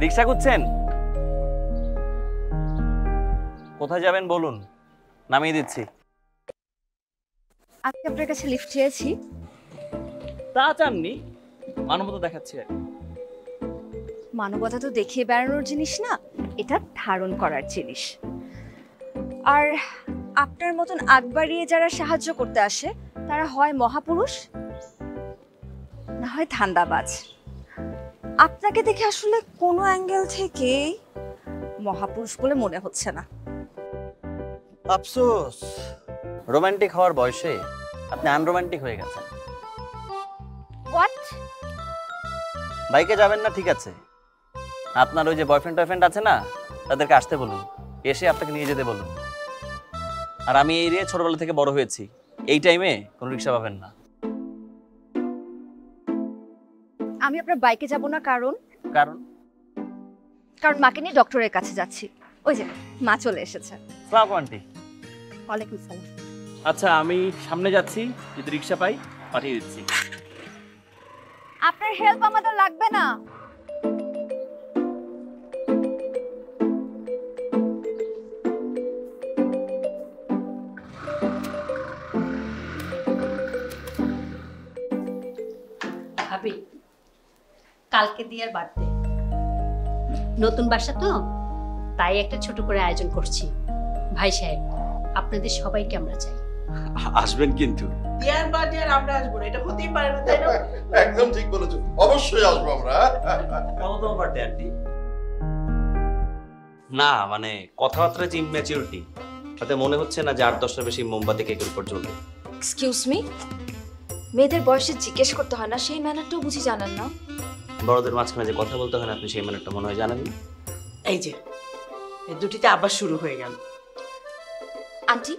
রিক্সা খুঁজছেন? কোথায় যাবেন বলুন, নামিয়ে দিচ্ছি। আজকে আপনার কাছে লিফট চেয়েছি। তা চাননি, মানবতা দেখাচ্ছি আর কি। মানবতা তো দেখিয়ে বেড়ানোর জিনিস না, এটা ধারণ করার জিনিস। আর আপনার মতন আগ বাড়িয়ে যারা সাহায্য করতে আসে তারা হয় মহাপুরুষ না হয় ধান্দাবাজ। আপনাকে দেখে আসলে কোনো অ্যাঙ্গেল থেকে মহাপুরুষ বলে মনে হচ্ছে না। আফসোস, রোমান্টিক হওয়ার বয়সে আপনি আনরোমান্টিক হয়ে গেছেন। হোয়াট? বাইকে যাবেন না ঠিক আছে, আপনার ওই যে বয়ফ্রেন্ড টয়ফ্রেন্ড আছে না, তাদেরকে আসতে বলুন, এসে আপনাকে নিয়ে যেতে বলুন। আর আমি এই এরিয়ায় ছোটবেলা থেকে বড় হয়েছি, এই টাইমে কোনো রিক্সা পাবেন না। আমি আপনার বাইকে যাব না, কারণ কারণ মাকে নিয়ে ডক্টরের কাছে যাচ্ছি। ওই যে মা চলে এসেছে। আসসালামু আন্টি। ওয়ালাইকুম সালাম। আচ্ছা, আমি সামনে যাচ্ছি, যদি রিক্সা পাই পাঠিয়ে দিচ্ছি। আপনার হেল্প আমাদের লাগবে না। ভাবি, কালকে দিয়ার বার্থডে, নতুন বাসা তো, তাই একটা ছোট করে আয়োজন করছি। ভাই সাহেব, আপনাদের সবাইকে আমরা চাই। আসবেন কিন্তু। দিয়ার বার্থডে আর আমরা আসবো না, এটা হতেই পারে না, তাই না? একদম ঠিক বলেছো, অবশ্যই আসবো আমরা। কততম বার্থডে আন্টি? না মানে কথাবার্তা যে ইম্যাচিউরিটি, তাতে মনে হচ্ছে না যে 8-10টার বেশি মোমবাতি কেকের উপর জ্বলবে। এক্সকিউজ মি, মেয়েদের বয়সে জিজ্ঞেস করতে হয় না, সেই ম্যানারটাও বুঝি জানেন না? বড়দের মাঝখানে যে কথা বলতে হয় না, আপনি সেই ম্যানারটা মনে হয় জানেন না। এই যে এই দুটিতে আবার শুরু হয়ে গেল। আন্টি,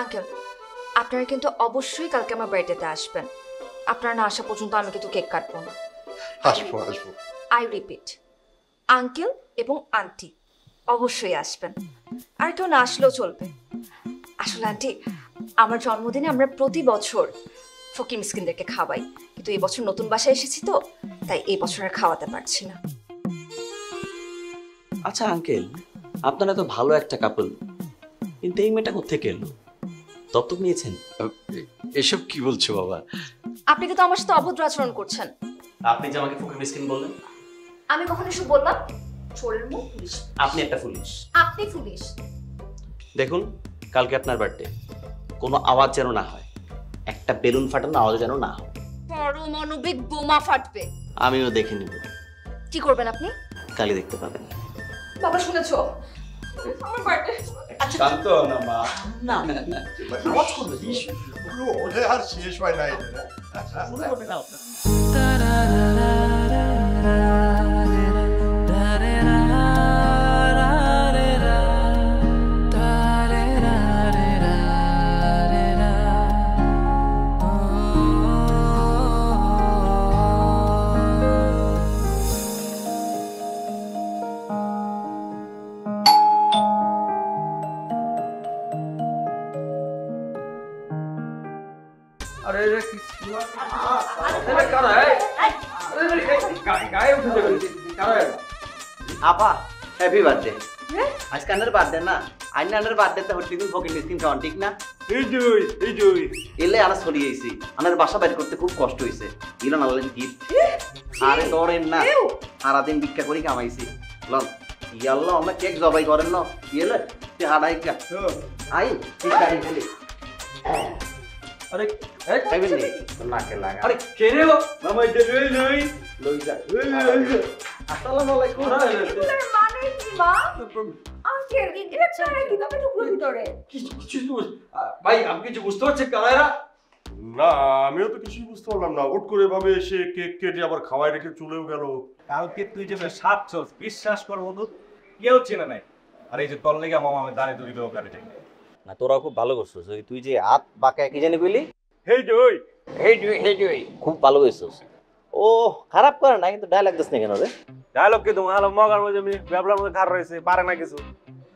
আঙ্কেল, আপনারা কিন্তু অবশ্যই কালকে আমার বার্থডেতে আসবেন। আপনারা না আসা পর্যন্ত আমি কিন্তু কেক কাটবো না। আসবো আসবো। আই রিপিট, আঙ্কেল এবং আন্টি অবশ্যই আসবেন। আর কেউ না আসলেও চলবে। আসলে আন্টি, আমার জন্মদিনে আমরা প্রতি বছর ফকির মিসকিনদেরকে খাওয়াই, কিন্তু এই বছর নতুন বাসায় এসেছি তো, তাই এই বছর আর খাওয়াতে পারছি না। আচ্ছা আঙ্কেল, আপনারা তো ভালো একটা কাপল, কিন্তু এই মেয়েটা কোত্থেকে এলো? দত্তক নিয়েছেন? এসব কি বলছো বাবা? আপনি কিন্তু আমার সাথে অভদ্র আচরণ করছেন। আপনি যে আমাকে ফকির মিসকিন বললেন? আমি কখন এসব বললাম? চোরের মুখ পুলিশ। আপনি একটা পুলিশ। আপনি পুলিশ। দেখুন, কালকে আপনার বার্থডে, কোনো আওয়াজ যেন না হয়, একটা বেলুন ফাটানো আওয়াজ যেন না হয়। পারমাণবিক বোমা ফাটবে। আমিও দেখে নিব। কি করবেন আপনি? কালই দেখতে পাবেন। বাবা শুনেছো? আমার বার্থডে। শান্ত না মা। না আওয়াজ করবে, ওরে আর শেষ হয় নাই। শুরু করবে না আপনার। আরে রে কি আরে কারা এই গায়ে উঠে যাবে কারা? আপা হ্যাপি বার্থডে। আজকে আন্নার বার্থডে না, আইন আন্নার বার্থডেতে হচ্ছে কিন্তু ফকিং ডিসকিন খাওয়ান ঠিক না? এই জুই এলে আনা ছড়িয়েছি, আনার বাসা বাইর করতে খুব কষ্ট হয়েছে। ইলান আনলেন গিফট। আরে ধরেন না, সারাদিন ভিক্ষা করি কামাইছি। লন ইয়াল্লা আমরা কেক জবাই করেন না, ইয়েলে তে হাড়াই কা আই ঠিক আছে গেলি। আরে এই খাইবেন নি নাকে লাগা। আরে কে রে ও মামা এটা লই লই যা। আসসালামু আলাইকুম। এর মানে কি মা? আঙ্কেল, এটা ছাড়া কিভাবে ঢুকলো ভিতরে? কিছু ভাই আপনি কিছু বুঝতে পারছেন কারা এরা? না, আমিও তো কিছুই বুঝতে পারলাম না। হুট করে এভাবে এসে কেক কেটে আবার খাওয়াই রেখে চলেও গেল। কালকে তুই যে সাতছস, বিশ্বাস কর বন্ধু, কেউ চেনে নাই। আর এই যে তোর লেগে মামা আমি দাঁড়িয়ে দড়ি দেবো কাটে না, তোরাও খুব ভালো করছিস। ওই তুই যে হাত বাঁকা কি জানি কইলি? হেই জয় খুব ভালো কইছিস। ও খারাপ করে না, কিন্তু ডায়লগ দিস না কেন রে? ডায়লগ কি তোমার মগার মধ্যে ব্যাবলার মধ্যে খার রয়েছে, পারে না কিছু।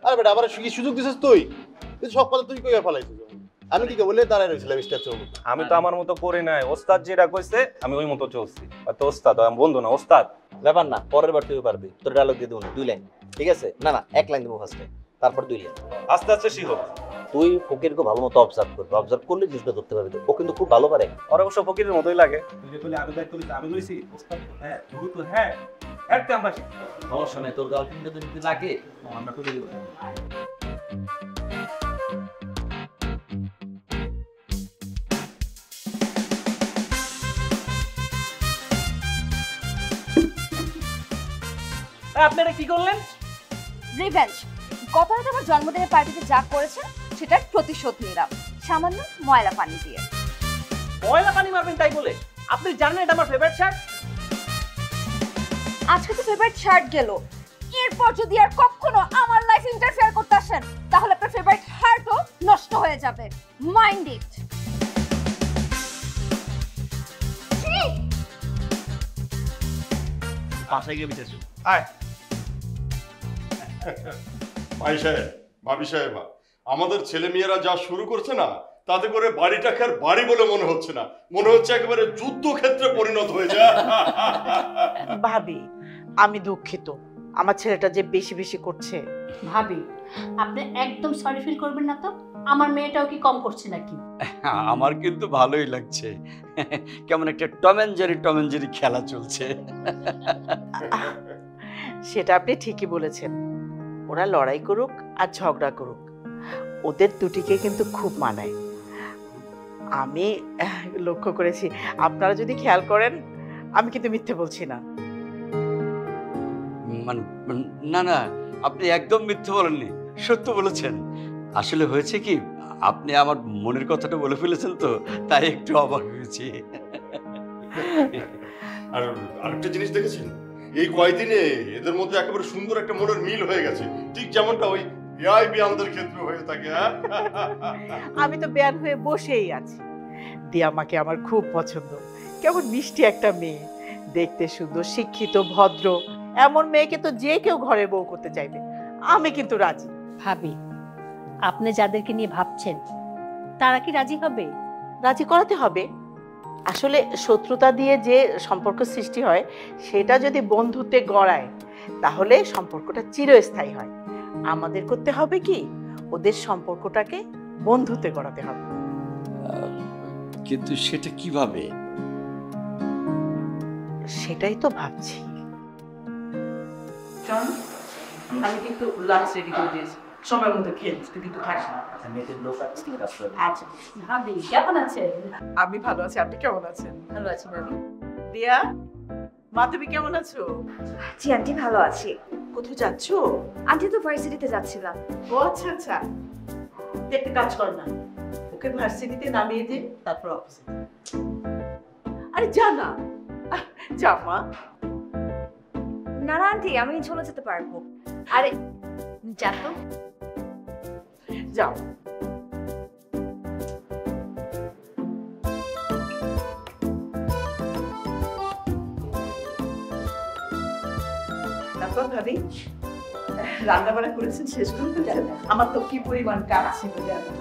আরে বেটা, আবার কি সুযোগ দিছিস তুই? সব কথা তুই কইয়া ফেলাইছিস। আমি কি বলে দাঁড়ায় রইছিলাম স্ট্যাচুর মতো। আমি তো আমার মতো করি নাই, ওস্তাদ যেটা কইছে আমি ওই মতো চলছি। আর তো ওস্তাদ, আমি বন্ধু না ওস্তাদ। ব্যাপার না, পরের বার তুই পারবি। তোর ডায়লগ দিয়ে দেবো 2 লাইন, ঠিক আছে? না না, 1 লাইন দেবো ফার্স্টে, তারপর 2 লাইন। আস্তে আস্তে শিখো। তুই ফকিরকে ভালো মতো অবজার্ভ করবি, অবজার্ভ করলে জিনিসটা ধরতে পারবি। ও কিন্তু খুব ভালো পারে। ওর অবশ্য ফকিরের মতোই লাগে। তুই যে তুই আগে দেখ, তুই আমি লইছি। হ্যাঁ, তুই তো হ্যাঁ একদম বাসি। সমস্যা নেই, তোর গার্লফ্রেন্ডে যদি লাগে আমরা করে দিব। আপনারা কি করলেন? রিভেঞ্জ। গত রাতে আমার জন্মদিনের পার্টিতে যা করেছেন সেটার প্রতিশোধ নিলাম সামান্য ময়লা পানি দিয়ে। ময়লা পানি মারবেন তাই বলে? আপনি জানেন এটা আমার ফেভারিট শার্ট। আজকে তো ফেভারিট শার্ট গেল, এরপর যদি আর কখনো আমার লাইফে ইন্টারফেয়ার করতে আসেন তাহলে আপনার ফেভারিট হার্টও নষ্ট হয়ে যাবে। Mind it. বাসায় গিয়ে বিচার। আয় ভাই সাহেব, ভাবি সাহেবা, আমাদের ছেলে মেয়েরা যা শুরু করছে না, তাতে করে বাড়িটাকে আর বাড়ি বলে মনে হচ্ছে না, মনে হচ্ছে একেবারে যুদ্ধক্ষেত্রে পরিণত হয়ে যায়। ভাবি আমি দুঃখিত, আমার ছেলেটা যে বেশি বেশি করছে। ভাবি আপনি একদম সরি ফিল করবেন না তো, আমার মেয়েটাও কি কম করছে নাকি? আমার কিন্তু ভালোই লাগছে, কেমন একটা টম এন্ড জেরি খেলা চলছে। সেটা আপনি ঠিকই বলেছেন, ওরা লড়াই করুক আর ঝগড়া করুক, ওদের দুটিকে কিন্তু খুব মানায়। আমি লক্ষ্য করেছি, আপনারা যদি খেয়াল করেন আমি কিন্তু মিথ্যে বলছি না। না না, আপনি একদম মিথ্যে বলেননি, সত্য বলেছেন। আসলে হয়েছে কি, আপনি আমার মনের কথাটা বলে ফেলেছেন তো, তাই একটু অবাক হয়েছি। আর আরেকটা জিনিস দেখেছেন, এই কয়দিনে এদের মধ্যে একেবারে সুন্দর একটা মনের মিল হয়ে গেছে, ঠিক যেমনটা ওই বিআই বিয়ানদের ক্ষেত্রে হয়ে থাকে। আমি তো বেয়ান হয়ে বসেই আছি। দিয়ামাকে আমার খুব পছন্দ, কেমন মিষ্টি একটা মেয়ে, দেখতে সুন্দর, শিক্ষিত, ভদ্র। এমন মেয়েকে তো যে কেউ ঘরে বউ করতে চাইবে। আমি কিন্তু রাজি। ভাবি আপনি যাদেরকে নিয়ে ভাবছেন তারা কি রাজি হবে? রাজি করাতে হবে। আসলে শত্রুতা দিয়ে যে সম্পর্ক সৃষ্টি হয় সেটা যদি বন্ধুত্বে গড়ায় তাহলে সম্পর্কটা চিরস্থায়ী হয়। আমাদের করতে হবে কি, ওদের সম্পর্কটাকে বন্ধুত্বে গড়াতে হবে। কিন্তু সেটা কিভাবে? সেটাই তো ভাবছি। আমি কিন্তু লাঞ্চ রেডি করে দিয়েছি, সময় মতো খেয়ে তুই কিন্তু খাস না। আচ্ছা ভাবি কেমন আছেন? আমি ভালো আছি, আপনি কেমন আছেন? ভালো আছি ভাবি। দিয়া, মা তুমি কেমন আছো? জি আন্টি ভালো আছি। কোথায় যাচ্ছ? আন্টি তো ভার্সিটিতে যাচ্ছিলাম। ও আচ্ছা আচ্ছা, তুই একটা কাজ কর না, ওকে ভার্সিটিতে নামিয়ে দে, তারপর অফিসে। আরে যা না, যা মা। না না আন্টি, আমি চলে যেতে পারবো। আরে যা তো। যাও। তারপর ভাবি রান্না বান্না করেছেন, শেষ করতে যান। আমার তো কি পরিমাণ কাজ ছিল জানেন।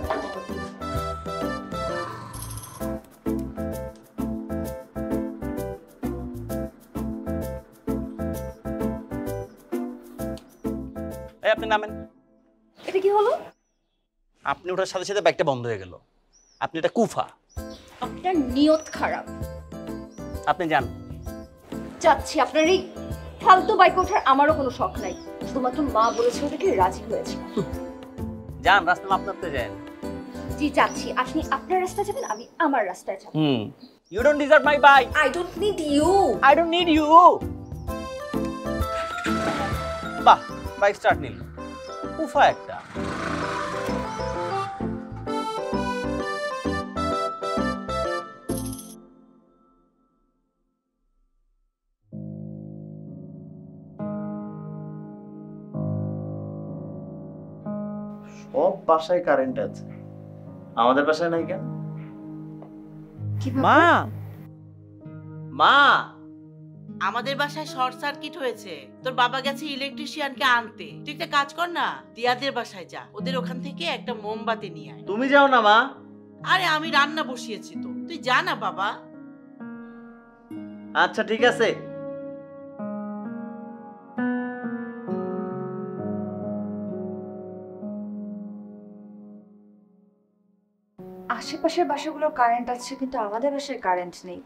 এই আপনি নামেন। এটা কি হলো? আপনি ওঠার সাথে সাথে বাইকটা বন্ধ হয়ে গেল। আপনি এটা কুফা। আপনার নিয়ত খারাপ। আপনি যান। যাচ্ছি। আপনার এই ফালতু বাইক ওঠার আমারও কোনো শখ নাই, শুধুমাত্র মা বলেছে ওদেরকে রাজি হয়েছে। যান, রাস্তা আপনারতে যান। জি যাচ্ছি, আপনি আপনার রাস্তায় যাবেন, আমি আমার রাস্তায় যাব। You don't deserve my bike. I don't need you. I don't need you. বাহ, বাইক স্টার্ট নিল। কুফা একটা। সব বাসায় কারেন্ট আছে, আমাদের বাসায় নাই কেন? মা, মা, আমাদের বাসায় শর্ট সার্কিট হয়েছে, তোর বাবা গেছে ইলেকট্রিশিয়ানকে আনতে। তুই একটা কাজ কর না, দিয়াদের বাসায় যা, ওদের ওখান থেকে একটা মোমবাতি নিয়ে আয়। তুমি যাও না মা। আরে আমি রান্না বসিয়েছি তো, তুই যা না বাবা। আচ্ছা ঠিক আছে। আশেপাশের বাসাগুলোর কারেন্ট আছে কিন্তু আমাদের বাসায় কারেন্ট নেই,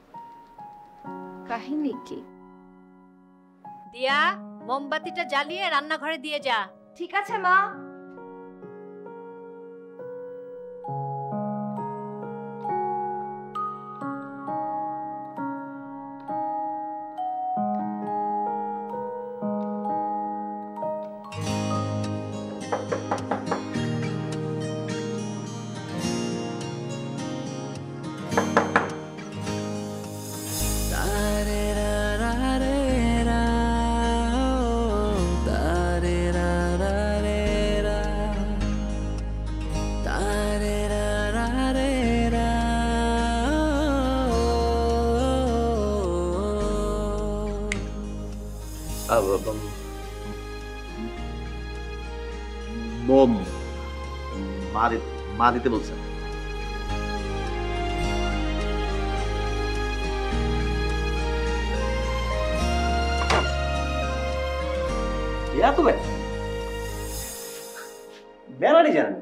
কাহিনী কি? দিয়া, মোমবাতিটা জ্বালিয়ে রান্নাঘরে দিয়ে যা। ঠিক আছে মা। মা দিতে বলছেন। এত বেড়ারই জানেন।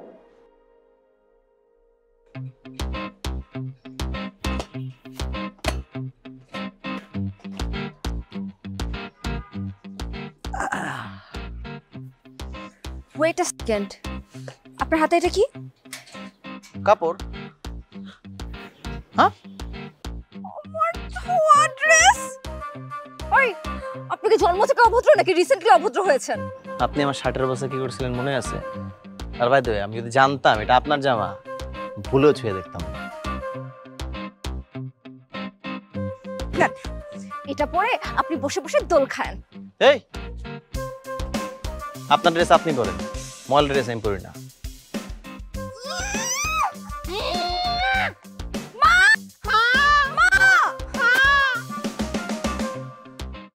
ওয়েট আ সেকেন্ড, আপনার হাতে এটা কি? কাপড়। হ্যাঁ, ড্রেস। ওই, আপনি কি জন্ম থেকে অভদ্র নাকি রিসেন্টলি অভদ্র হয়েছেন? আপনি আমার শার্টের অবস্থা কি করছিলেন মনে আছে? আর ভাই আমি যদি জানতাম এটা আপনার জামা, ভুলেও ছুঁয়ে দেখতাম না। এটা পরে আপনি বসে বসে দোল খান। এই, আপনার ড্রেস আপনি পরেন, মল ড্রেস আমি পরি না।